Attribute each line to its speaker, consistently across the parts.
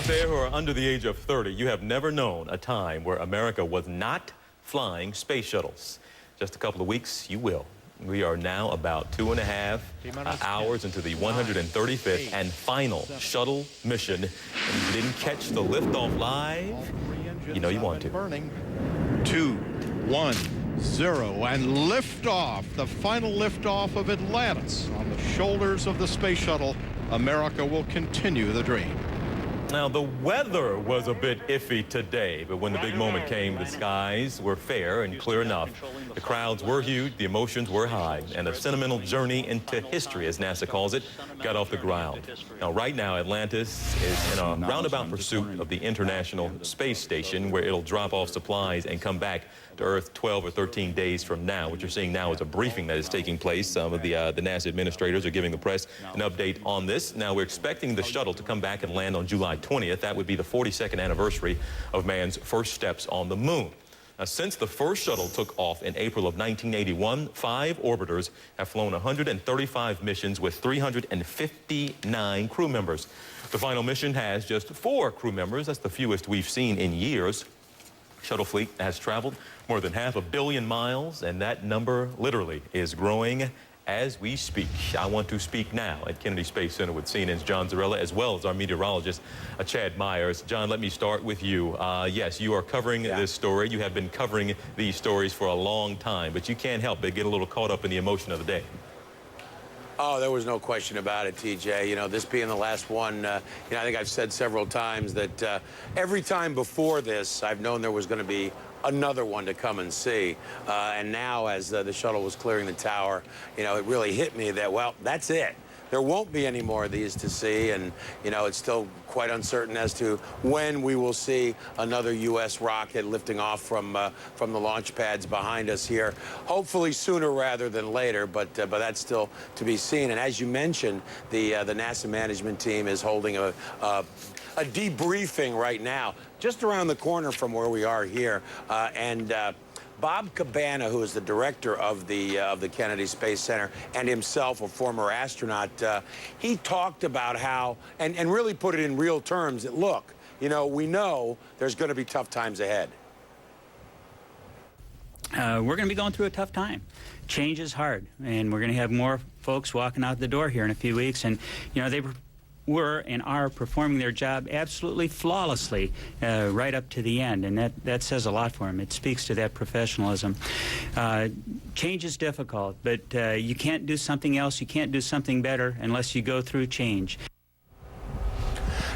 Speaker 1: out there who are under the age of 30, you have never known a time where America was not flying space shuttles. Just a couple of weeks, you will. We are now about 2.5 hours into the 135th and final shuttle mission. And if you didn't catch the liftoff live, you know you want to.
Speaker 2: 2, 1, 0, and liftoff. The final liftoff of Atlantis on the shoulders of the space shuttle. America will continue the dream.
Speaker 1: Now, the weather was a bit iffy today, but when the big moment came, the skies were fair and clear enough. The crowds were huge, the emotions were high, and a sentimental journey into history, as NASA calls it, got off the ground. Now, right now, Atlantis is in a roundabout pursuit of the International Space Station, where it'll drop off supplies and come back to Earth 12 or 13 days from now. What you're seeing now is a briefing that is taking place. Some of the NASA administrators are giving the press an update on this. Now, we're expecting the shuttle to come back and land on July 20th. That would be the 42nd anniversary of man's first steps on the moon. Now, since the first shuttle took off in April of 1981, 5 orbiters have flown 135 missions with 359 crew members. The final mission has just 4 crew members. That's the fewest we've seen in years. Shuttle fleet has traveled more than 500 million miles, and that number literally is growing as we speak. I want to speak now at Kennedy Space Center with CNN's John Zarella, as well as our meteorologist, Chad Myers. John, let me start with you. Yes, you are covering this story. You have been covering these stories for a long time, but you can't help but get a little caught up in the emotion of the day.
Speaker 3: Oh, there was no question about it, TJ. You know, this being the last one, you know, I think I've said several times that every time before this, I've known there was going to be another one to come and see. And now, as the shuttle was clearing the tower, you know, it really hit me that, well, that's it. There won't be any more of these to see, and, you know, it's still quite uncertain as to when we will see another U.S. rocket lifting off from the launch pads behind us here. Hopefully sooner rather than later, but that's still to be seen. And as you mentioned, the NASA management team is holding a debriefing right now, just around the corner from where we are here, Bob Cabana, who is the director of the Kennedy Space Center and himself a former astronaut, he talked about how, and really put it in real terms, that, look, you know, we know there's going to be tough times ahead.
Speaker 4: We're going to be going through a tough time. Change is hard, and we're going to have more folks walking out the door here in a few weeks, and, you know, they were and are performing their job absolutely flawlessly right up to the end, and that says a lot for them. It speaks to that professionalism. Change is difficult, but you can't do something else, you can't do something better unless you go through change.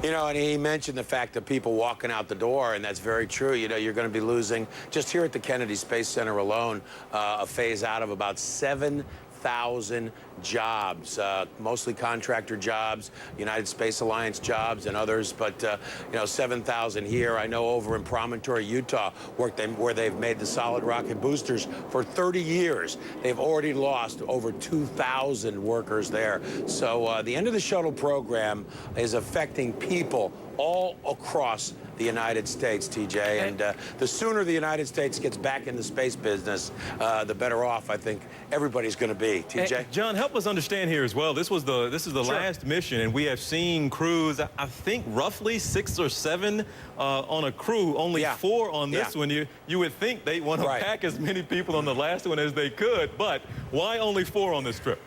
Speaker 3: You know, and he mentioned the fact that people walking out the door, and that's very true. You know, you're going to be losing, just here at the Kennedy Space Center alone, a phase out of about 7,000 jobs, mostly contractor jobs, United Space Alliance jobs and others, but you know, 7,000 here. I know over in Promontory, Utah, where they've made the solid rocket boosters for 30 years. They've already lost over 2,000 workers there. So the end of the shuttle program is affecting people all across the United States, TJ, and the sooner the United States gets back in the space business, the better off I think everybody's going to be. TJ?
Speaker 1: Hey, John, help us understand here as well. This is the last mission, and we have seen crews, I think roughly 6 or 7 on a crew, only 4 on this one. You would think they want to pack as many people on the last one as they could, but why only 4 on this trip?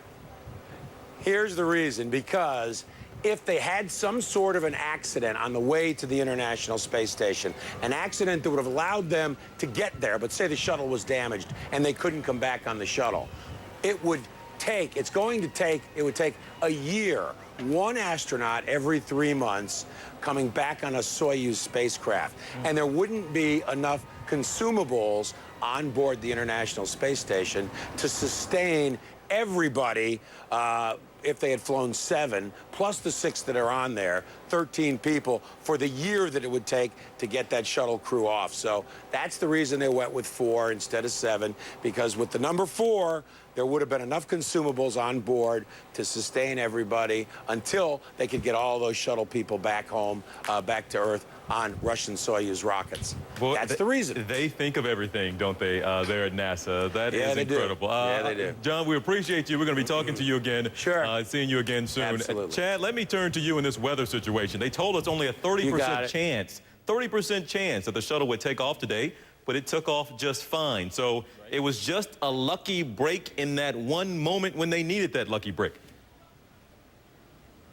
Speaker 3: Here's the reason, because if they had some sort of an accident on the way to the International Space Station, an accident that would have allowed them to get there, but say the shuttle was damaged and they couldn't come back on the shuttle, it would take a year, 1 astronaut every 3 months coming back on a Soyuz spacecraft. And there wouldn't be enough consumables on board the International Space Station to sustain everybody if they had flown 7, plus the 6 that are on there, 13 people, for the year that it would take to get that shuttle crew off. So that's the reason they went with 4 instead of 7, because with the number 4, there would have been enough consumables on board to sustain everybody until they could get all those shuttle people back home, back to Earth on Russian Soyuz rockets.
Speaker 1: Well,
Speaker 3: that's the reason.
Speaker 1: They think of everything, don't they, there at NASA? That is
Speaker 3: they
Speaker 1: incredible.
Speaker 3: Do. Yeah, they do.
Speaker 1: John, we appreciate you. We're going to be talking to you again.
Speaker 3: Sure.
Speaker 1: Seeing you again soon.
Speaker 3: Absolutely.
Speaker 1: Chad, let me turn to you in this weather situation. They told us only a 30% chance, 30% chance that the shuttle would take off today, but it took off just fine. So it was just a lucky break in that one moment when they needed that lucky break.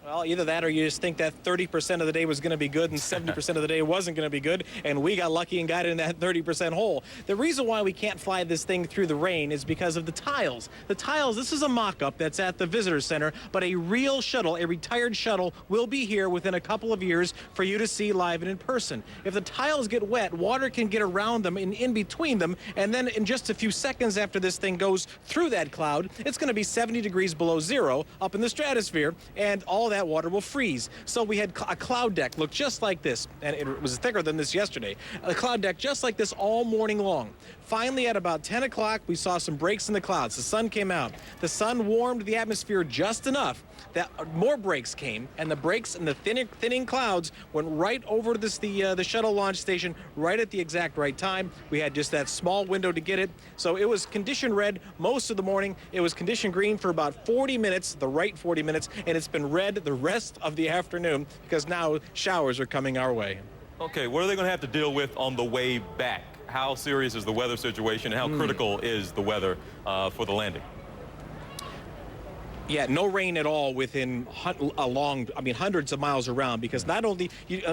Speaker 5: Well, either that or you just think that 30% of the day was going to be good and 70% of the day wasn't going to be good, and we got lucky and got in that 30% hole. The reason why we can't fly this thing through the rain is because of the tiles. The tiles, this is a mock-up that's at the visitor center, but a real shuttle, a retired shuttle, will be here within a couple of years for you to see live and in person. If the tiles get wet, water can get around them and in between them, and then in just a few seconds after this thing goes through that cloud, it's going to be 70 degrees below zero up in the stratosphere, and all that water will freeze. So we had a cloud deck look just like this, and it was thicker than this yesterday. A cloud deck just like this all morning long. Finally, at about 10 o'clock, we saw some breaks in the clouds. The sun came out. The sun warmed the atmosphere just enough that more breaks came, and the breaks and the thinning clouds went right over this, the shuttle launch station right at the exact right time. We had just that small window to get it. So it was condition red most of the morning. It was condition green for about 40 minutes, the right 40 minutes, and it's been red the rest of the afternoon because now showers are coming our way.
Speaker 1: Okay, what are they going to have to deal with on the way back? How serious is the weather situation, and how critical is the weather for the landing?
Speaker 5: Yeah, no rain at all within hundreds of miles around, because not only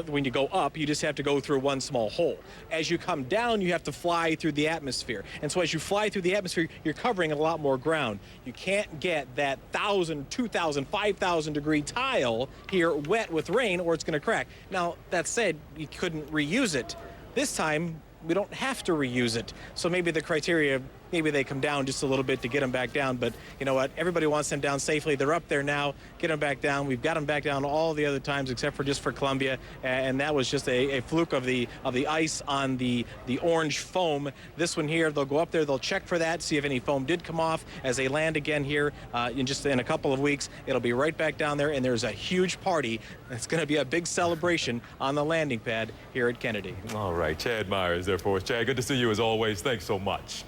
Speaker 5: when you go up, you just have to go through one small hole. As you come down, you have to fly through the atmosphere. And so as you fly through the atmosphere, you're covering a lot more ground. You can't get that 1,000, 2,000, 5,000 degree tile here wet with rain, or it's going to crack. Now, that said, you couldn't reuse it. This time, we don't have to reuse it. So maybe the criteria, maybe they come down just a little bit to get them back down. But you know what? Everybody wants them down safely. They're up there now. Get them back down. We've got them back down all the other times except for just for Columbia. And that was just a fluke of the ice on the orange foam. This one here, they'll go up there. They'll check for that, see if any foam did come off. As they land again here in a couple of weeks, it'll be right back down there. And there's a huge party. It's going to be a big celebration on the landing pad here at Kennedy.
Speaker 1: All right, Chad Myers there for us. Chad, good to see you as always. Thanks so much.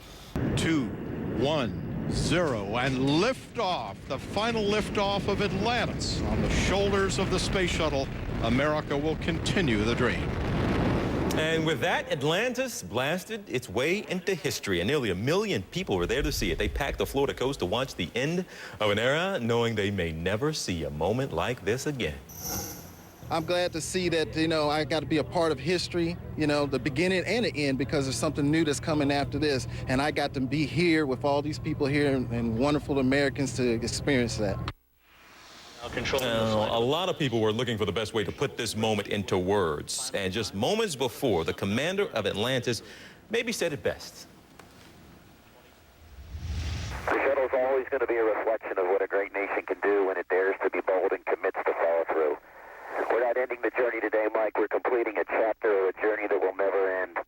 Speaker 2: 2, 1, 0, and liftoff, the final liftoff of Atlantis. On the shoulders of the space shuttle, America will continue the dream.
Speaker 1: And with that, Atlantis blasted its way into history, and nearly 1 million people were there to see it. They packed the Florida coast to watch the end of an era, knowing they may never see a moment like this again.
Speaker 6: I'm glad to see that, you know, I got to be a part of history, you know, the beginning and the end, because there's something new that's coming after this. And I got to be here with all these people here and wonderful Americans to experience that.
Speaker 1: A lot of people were looking for the best way to put this moment into words. And just moments before, the commander of Atlantis maybe said it best.
Speaker 7: The shuttle's always going to be a reflection of what a great nation can do when it dares to be bold and commits to follow through. We're not ending the journey today, Mike. We're completing a chapter of a journey that will never end.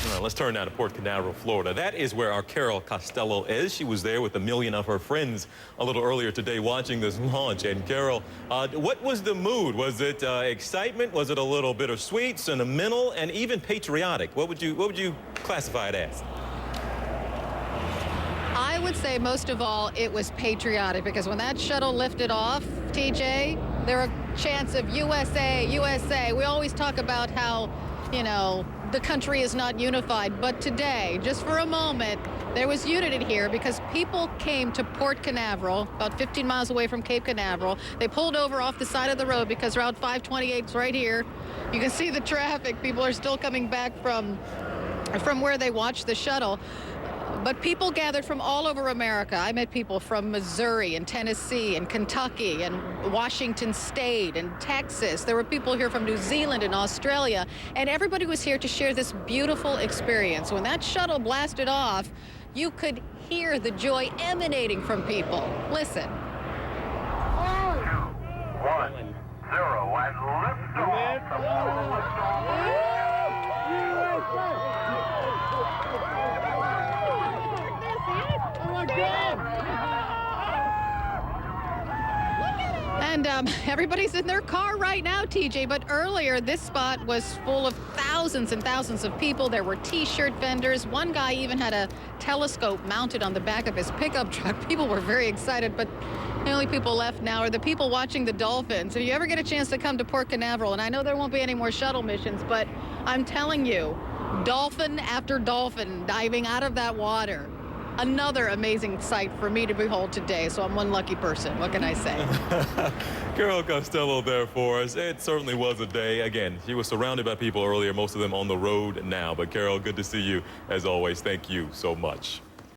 Speaker 1: Well, let's turn now to Port Canaveral, Florida. That is where our Carol Costello is. She was there with 1 million of her friends a little earlier today watching this launch. And Carol, what was the mood? Was it excitement? Was it a little bittersweet, sentimental, and even patriotic? What would you classify it as?
Speaker 8: I would say most of all it was patriotic, because when that shuttle lifted off, TJ, there were chants of USA, USA. We always talk about how, you know, the country is not unified, but today, just for a moment, there was unity here because people came to Port Canaveral, about 15 miles away from Cape Canaveral. They pulled over off the side of the road because Route 528 is right here. You can see the traffic. People are still coming back from where they watched the shuttle. But people gathered from all over America. I met people from Missouri and Tennessee and Kentucky and Washington State and Texas. There were people here from New Zealand and Australia, and everybody was here to share this beautiful experience. When that shuttle blasted off, you could hear the joy emanating from people. Listen. 2,
Speaker 7: 1, 0, and liftoff.
Speaker 8: And everybody's in their car right now, TJ. But earlier, this spot was full of thousands and thousands of people. There were T-shirt vendors. One guy even had a telescope mounted on the back of his pickup truck. People were very excited, but the only people left now are the people watching the dolphins. If you ever get a chance to come to Port Canaveral, and I know there won't be any more shuttle missions, but I'm telling you, dolphin after dolphin diving out of that water. Another amazing sight for me to behold today, so I'm one lucky person. What can I say?
Speaker 1: Carol Costello there for us. It certainly was a day. Again, she was surrounded by people earlier, most of them on the road now. But Carol, good to see you as always. Thank you so much.